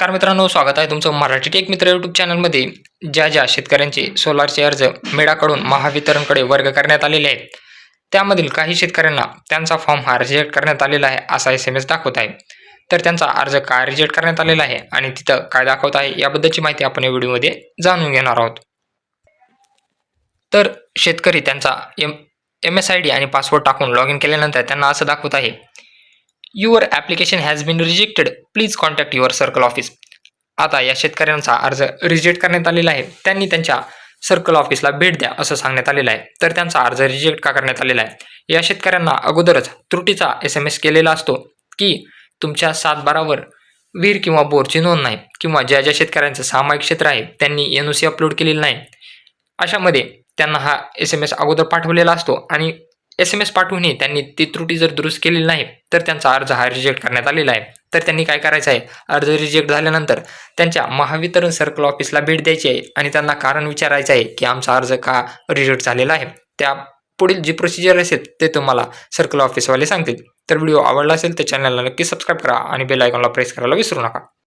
नमस्कार मित्रांनो, स्वागत आहे तुमचं मराठी टेक मित्र यूट्यूब चॅनलमध्ये. ज्या शेतकऱ्यांचे सोलारचे अर्ज मेडाकडून महावितरणकडे वर्ग करण्यात आलेले आहेत, त्यामधील काही शेतकऱ्यांना त्यांचा फॉर्म हा रिजेक्ट करण्यात आलेला आहे असा SMS दाखवत आहे. तर त्यांचा अर्ज का रिजेक्ट करण्यात आलेला आहे आणि तिथं काय दाखवत आहे याबद्दलची माहिती आपण या व्हिडिओमध्ये जाणून घेणार आहोत. तर शेतकरी त्यांचा MSID आणि पासवर्ड टाकून लॉग इन केल्यानंतर त्यांना असं दाखवत आहे, your application has been rejected, please contact your circle office. आता या शेतकऱ्यांचा अर्ज रिजेक्ट करण्यात आलेला आहे. त्यांनी त्यांच्या सर्कल ऑफिसला भेट द्या असं सांगण्यात आलेलं आहे. तर त्यांचा अर्ज रिजेक्ट का करण्यात आलेला आहे? या शेतकऱ्यांना अगोदरच त्रुटीचा SMS केलेला असतो की तुमच्या 7/12वर विहीर किंवा बोरची नोंद नाही, किंवा ज्या शेतकऱ्यांचं सामायिक क्षेत्र आहे त्यांनी NOC अपलोड केलेलं नाही, अशामध्ये त्यांना हा SMS अगोदर पाठवलेला असतो आणि SMS पाठवूनही त्यांनी ती त्रुटी जर दुरुस्त केलेली नाही तर त्यांचा अर्ज हा रिजेक्ट करण्यात आलेला आहे. तर त्यांनी काय करायचं आहे, अर्ज रिजेक्ट झाल्यानंतर त्यांच्या महावितरण सर्कल ऑफिसला भेट द्यायची आहे आणि त्यांना कारण विचारायचं आहे की आमचा अर्ज का रिजेक्ट झालेला आहे. त्या पुढील जी प्रोसिजर असेल ते तुम्हाला सर्कल ऑफिसवाले सांगतील. तर व्हिडिओ आवडला असेल तर चॅनलला नक्की सबस्क्राईब करा आणि बेल आयकॉनला प्रेस करायला विसरू नका.